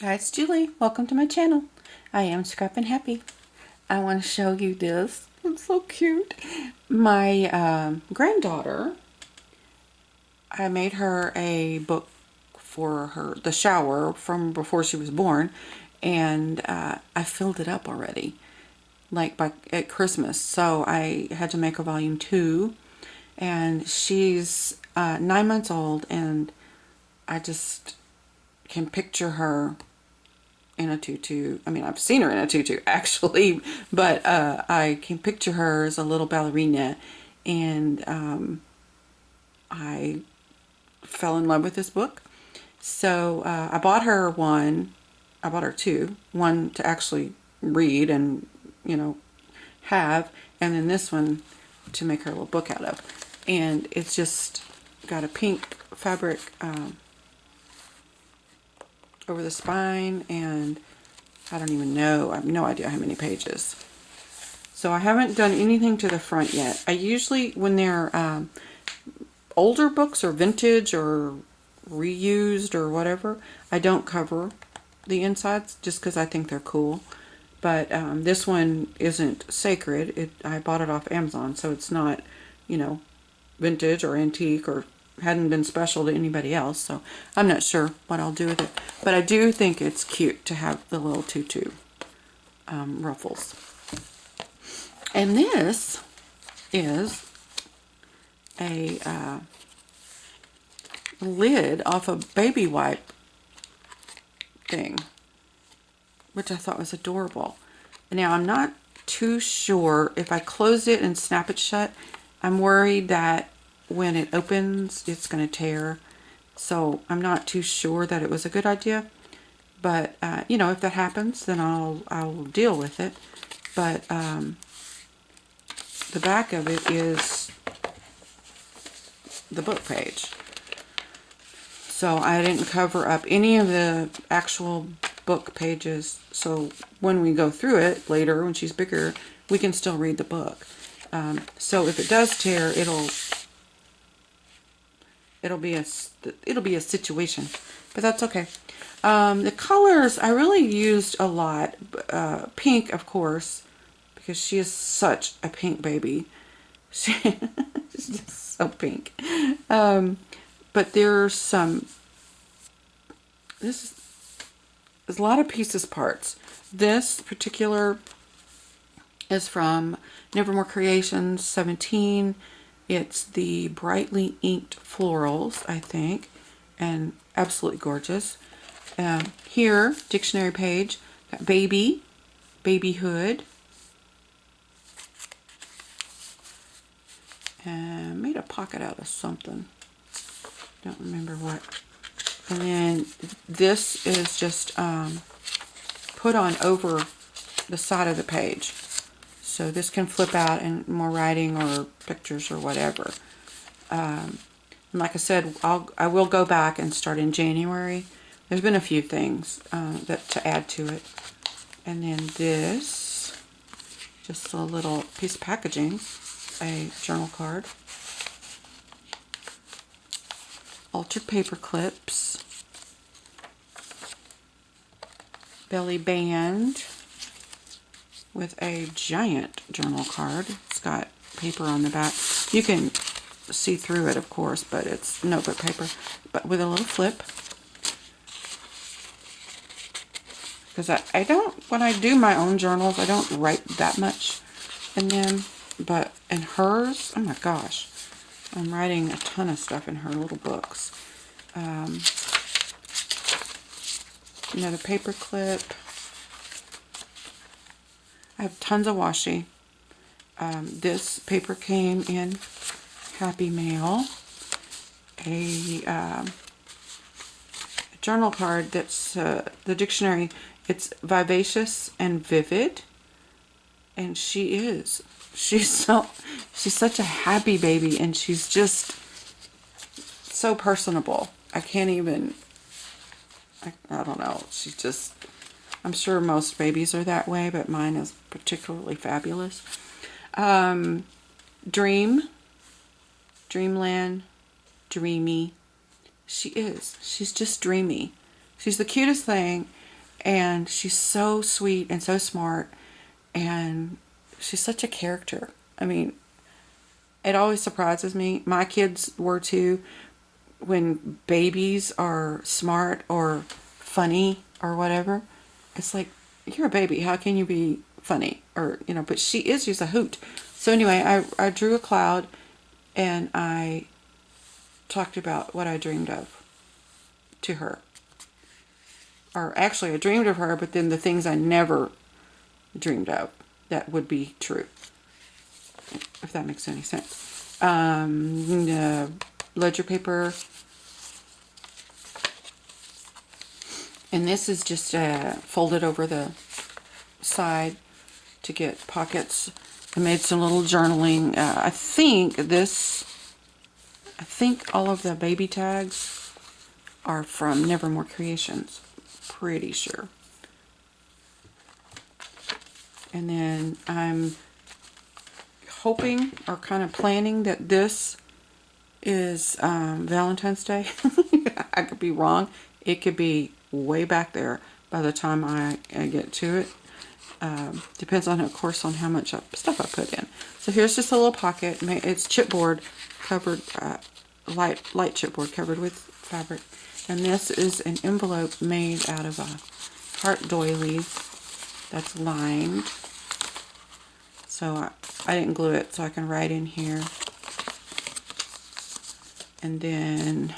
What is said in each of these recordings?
Hi, it's Julie. Welcome to my channel. I am Scrap and Happy. I want to show you this. It's so cute. My granddaughter, I made her a book for her, the shower from before she was born, and I filled it up already, like at Christmas. So I had to make a volume 2, and she's 9 months old, and I just can picture her in a tutu. I mean, I've seen her in a tutu actually, but I can picture her as a little ballerina, and I fell in love with this book. So I bought her one. I bought her two. One to actually read and have, and then this one to make her a little book out of. And it's just got a pink fabric over the spine, and I don't even know. I have no idea how many pages. So I haven't done anything to the front yet. I usually, when they're older books or vintage or reused or whatever, I don't cover the insides just because I think they're cool. But this one isn't sacred. I bought it off Amazon, so it's not, vintage or antique or hadn't been special to anybody else. So I'm not sure what I'll do with it. But I do think it's cute to have the little tutu ruffles. And this is a lid off a baby wipe thing, which I thought was adorable. Now, I'm not too sure if I close it and snap it shut. I'm worried that when it opens, it's going to tear. So I'm not too sure that it was a good idea. But, if that happens, then I'll deal with it. But the back of it is the book page. So I didn't cover up any of the actual book pages. So when we go through it later, when she's bigger, we can still read the book. So if it does tear, it'll be a situation, but that's okay. The colors I really used a lot. Pink, of course, because she is such a pink baby. She's just so pink. But there's a lot of pieces parts. This particular is from Nevermore Creations 17. It's the brightly inked florals, I think, and absolutely gorgeous. Here, dictionary page, got baby, babyhood, and made a pocket out of something. Don't remember what. And then this is just put on over the side of the page. So this can flip out and more writing or pictures or whatever. And like I said, I will go back and start in January. There's been a few things that to add to it. And then this, just a little piece of packaging, a journal card. Altered paper clips. Belly band with a giant journal card. It's got paper on the back. You can see through it, of course, but it's notebook paper, but with a little flip. Because I don't, when I do my own journals, I don't write that much in them, but in hers, oh my gosh, I'm writing a ton of stuff in her little books. Another paper clip. I have tons of washi. This paper came in Happy Mail. A journal card that's the dictionary. It's vivacious and vivid, and she's such a happy baby, and she's just so personable. I can't even, I don't know, she's just, I'm sure most babies are that way, but mine is particularly fabulous. Dreamland, dreamy. She's just dreamy. She's the cutest thing. And she's so sweet and so smart, and she's such a character. I mean, it always surprises me. My kids were too. When babies are smart or funny or whatever, it's like, you're a baby. How can you be funny? Or, but she is just a hoot. So anyway, I drew a cloud, and I talked about what I dreamed of to her. Or actually, I dreamed of her, but then the things I never dreamed of that would be true, if that makes any sense. Ledger paper. And this is just folded over the side to get pockets. I made some little journaling. I think all of the baby tags are from Nevermore Creations. Pretty sure. And then I'm hoping or kind of planning that this is Valentine's Day. I could be wrong. It could be way back there by the time I get to it. Depends on, of course, on how much stuff I put in. So here's just a little pocket. It's chipboard covered, light chipboard covered with fabric. And this is an envelope made out of a heart doily that's lined. So I didn't glue it, so I can write in here. And then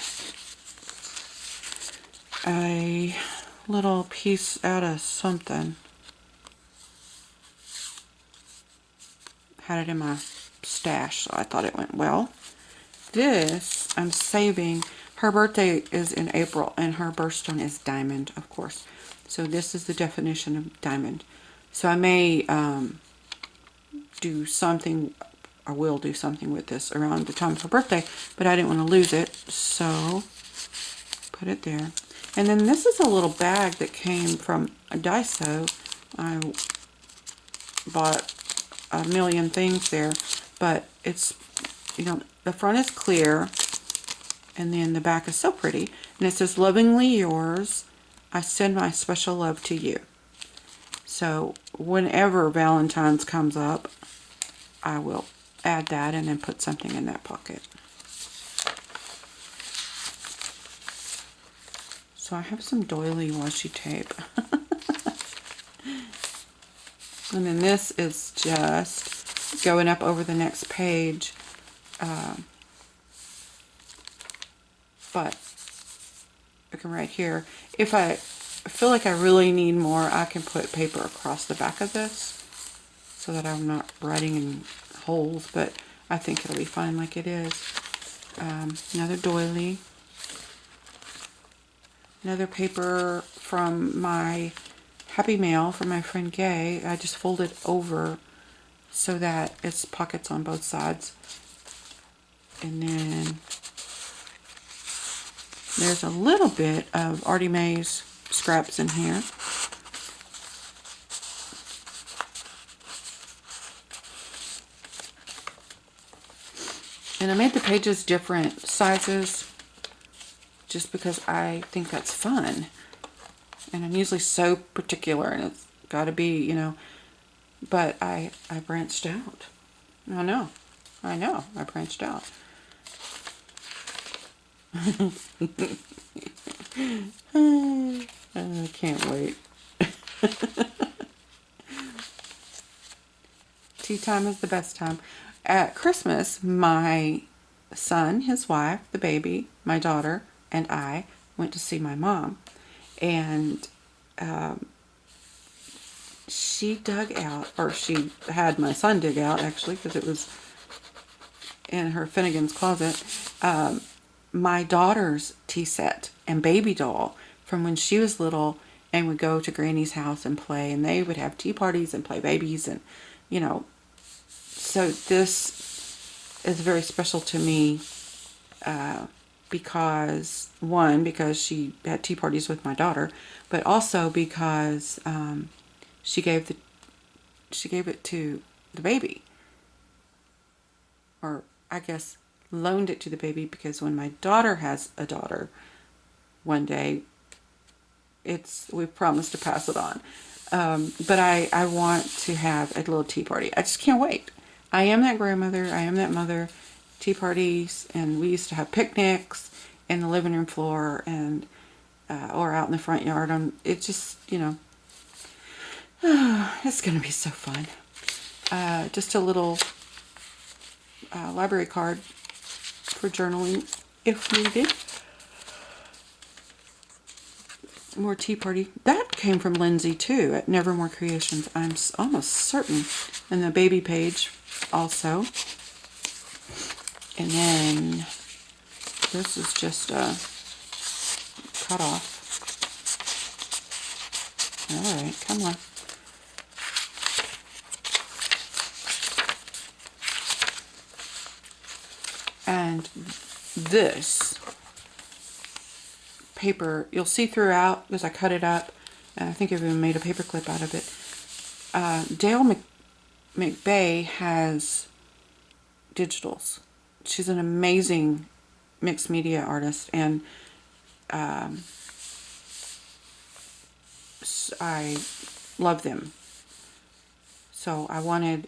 a little piece out of something. Had it in my stash, so I thought it went well. This I'm saving. Her birthday is in April, and her birthstone is diamond, of course. So this is the definition of diamond. So I may do something, I will do something with this around the time of her birthday, but I didn't want to lose it, so put it there. And then this is a little bag that came from a Daiso. I bought a million things there, but it's, the front is clear, and then the back is so pretty, and it says, "Lovingly yours, I send my special love to you." So whenever Valentine's comes up, I will add that and then put something in that pocket. So I have some doily washi tape. And then this is just going up over the next page. But I can write here. If I feel like I really need more, I can put paper across the back of this so that I'm not writing in holes, but I think it'll be fine like it is. Another doily. Another paper from my Happy Mail from my friend Gay. I just fold it over so that it's pockets on both sides. And then there's a little bit of Artie Mae's scraps in here. And I made the pages different sizes just because I think that's fun. And I'm usually so particular, and it's got to be, but I branched out. I know, I branched out. I can't wait. Tea time is the best time. At Christmas, my son, his wife, the baby, my daughter, and I went to see my mom. And she dug out, or she had my son dig out, actually, because it was in her Finnegan's closet, my daughter's tea set and baby doll from when she was little, and would go to Granny's house and play, and they would have tea parties and play babies, and, so this is very special to me, because, one, because she had tea parties with my daughter, but also because she gave it to the baby, or I guess loaned it to the baby, because when my daughter has a daughter, one day we've promised to pass it on. But I want to have a little tea party. I just can't wait. I am that grandmother. I am that mother. Tea parties, and we used to have picnics in the living room floor and or out in the front yard. It just, you know, it's going to be so fun. Just a little library card for journaling if needed. More tea party. That came from Lindsay too at Nevermore Creations. I'm almost certain. And the baby page also. And then this is just a cut off. Alright, come on. And this paper, you'll see throughout because I cut it up, and I think I've even made a paper clip out of it. Dale McBay has digitals. She's an amazing mixed media artist, and I love them. So I wanted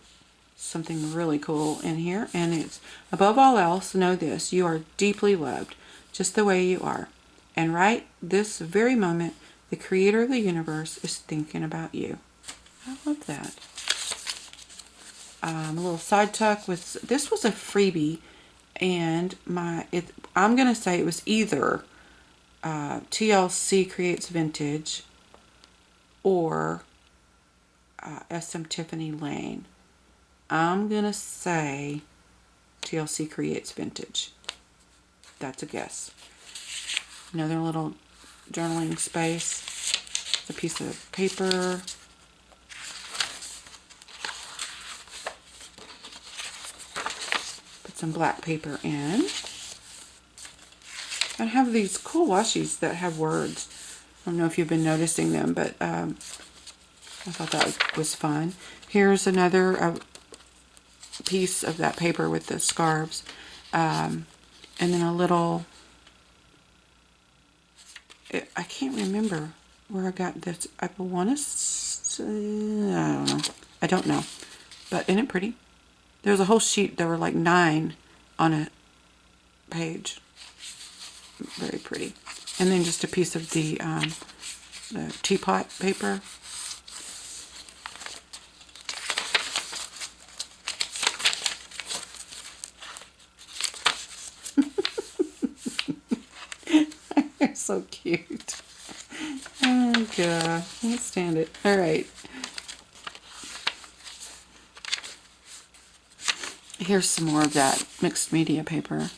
something really cool in here, and it's, above all else, know this: you are deeply loved just the way you are, and right this very moment the creator of the universe is thinking about you. I love that. A little side tuck with, this was a freebie, and I'm gonna say it was either TLC Creates Vintage or SM Tiffany Lane. I'm gonna say TLC Creates Vintage. That's a guess. Another little journaling space. It's a piece of paper. Put some black paper in. I have these cool washies that have words. I don't know if you've been noticing them, but I thought that was fun. Here's another piece of that paper with the scarves, and then a little, I can't remember where I got this. I want to I don't know, but isn't it pretty? There's a whole sheet. There were like 9 on a page. Very pretty. And then just a piece of the teapot paper. They're so cute. Oh god, I can't stand it. Alright. Here's some more of that mixed media paper.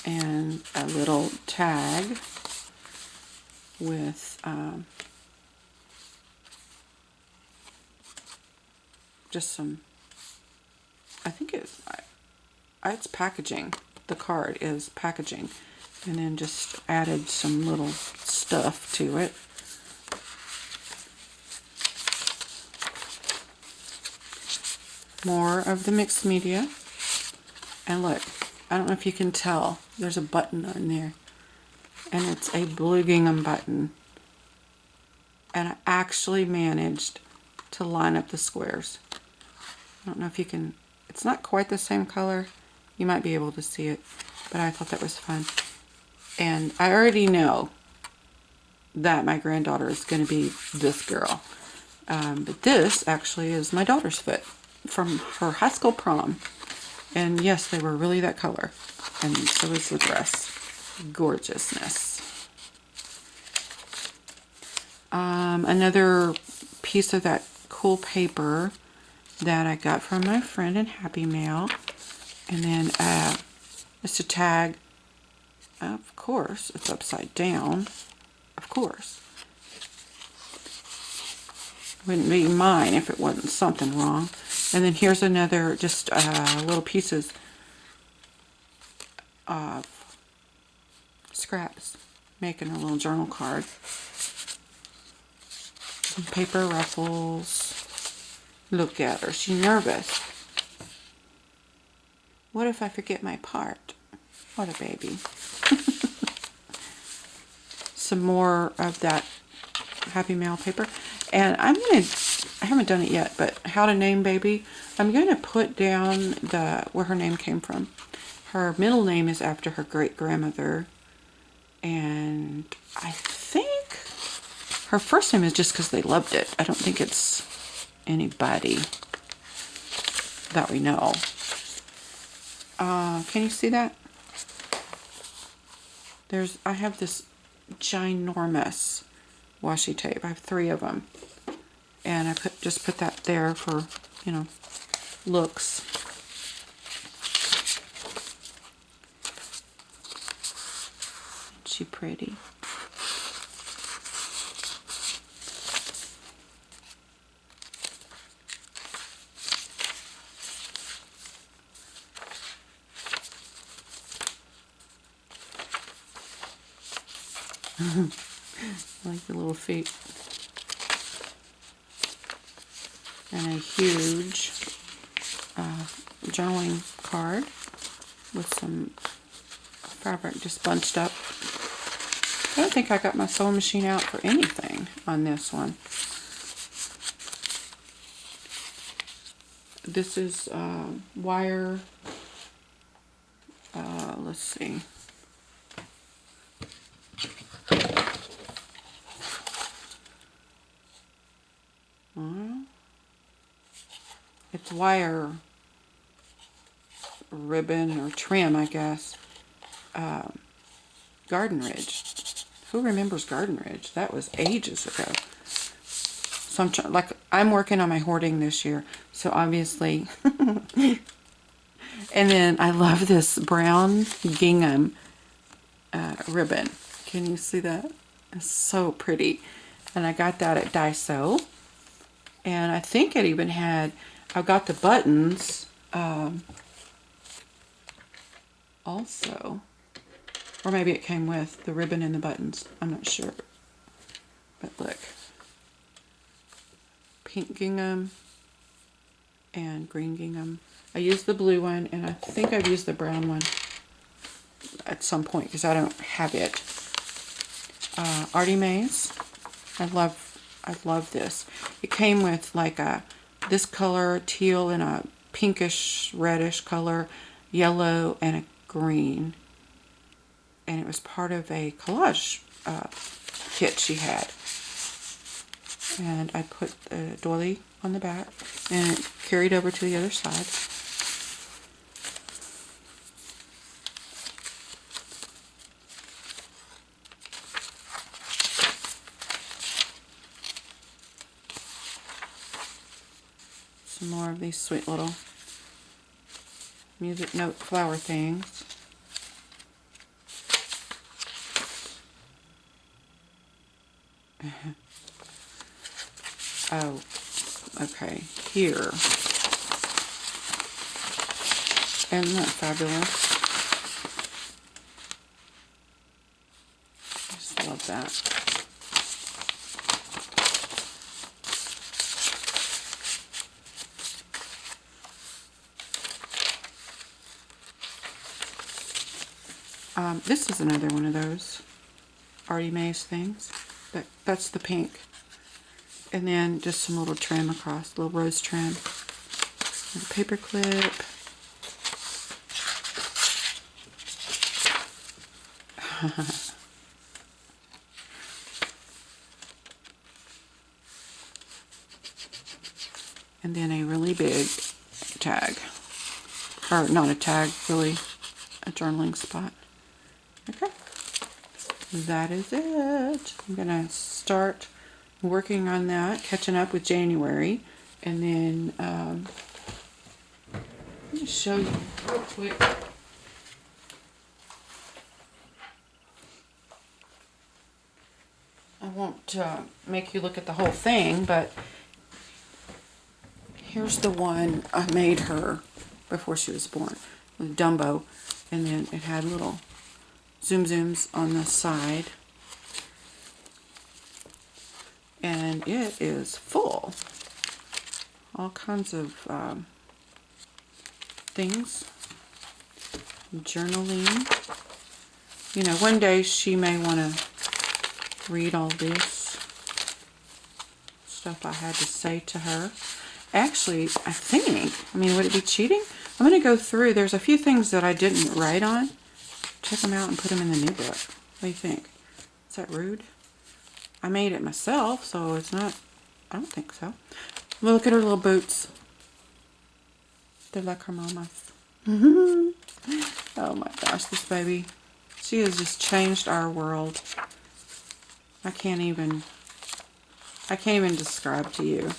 And a little tag with just some, I think it's packaging. The card is packaging, and then just added some little stuff to it. More of the mixed media, and look, I don't know if you can tell, there's a button on there, and it's a blue gingham button, and I actually managed to line up the squares. I don't know if you can, it's not quite the same color, you might be able to see it, but I thought that was fun. And I already know that my granddaughter is going to be this girl, but this actually is my daughter's foot from her high school prom. And yes, they were really that color. And so is the dress. Gorgeousness. Another piece of that cool paper that I got from my friend in Happy Mail. And then just a tag. Of course, it's upside down. Of course. Wouldn't be mine if it wasn't something wrong. And then here's another, just little pieces of scraps, making a little journal card. Some paper ruffles. Look at her, she's nervous. What if I forget my part? What a baby. Some more of that Happy Mail paper. And I haven't done it yet, but how to name baby. I'm going to put down where her name came from. Her middle name is after her great-grandmother. And I think her first name is just because they loved it. I don't think it's anybody that we know. Can you see that? I have this ginormous washi tape. I have 3 of them. And I just put that there for, you know, looks. Isn't she pretty? I like the little feet. And a huge journaling card with some fabric just bunched up. I don't think I got my sewing machine out for anything on this one. This is wire, let's see. It's wire ribbon or trim, I guess. Garden Ridge. Who remembers Garden Ridge? That was ages ago. So I'm working on my hoarding this year, so obviously. And then I love this brown gingham ribbon. Can you see that? It's so pretty. And I got that at Daiso. And I think it even had, I got the buttons also. Or maybe it came with the ribbon and the buttons. I'm not sure. But look. Pink gingham and green gingham. I used the blue one, and I think I've used the brown one at some point because I don't have it. Artie Mays. I love this. It came with like this color, teal, and a pinkish reddish color, yellow, and a green. And it was part of a collage kit she had. And I put a doily on the back and it carried over to the other side. Some more of these sweet little music note flower things. Oh, okay, here. Isn't that fabulous? I just love that. This is another one of those Artie Mays things. That's the pink. And then just some little trim across, little rose trim. And a paper clip. And then a really big tag. Or not a tag, really a journaling spot. Okay. That is it. I'm going to start working on that, catching up with January, and then let me show you real quick. I won't make you look at the whole thing, but here's the one I made her before she was born, with Dumbo, and then it had little zooms on the side. And it is full. All kinds of things. journaling. You know, one day she may want to read all this stuff I had to say to her. Actually, I think, I mean, would it be cheating? I'm going to go through. There's a few things that I didn't write on. Check them out and put them in the new book. What do you think? Is that rude? I made it myself, so it's not, I don't think so. Look at her little boots. They're like her mama's. Oh my gosh, this baby. She has just changed our world. I can't even describe to you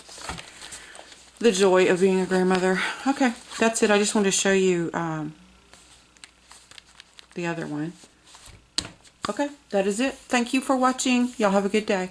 the joy of being a grandmother. Okay, that's it. I just wanted to show you the other one. Okay, that is it. Thank you for watching. Y'all have a good day.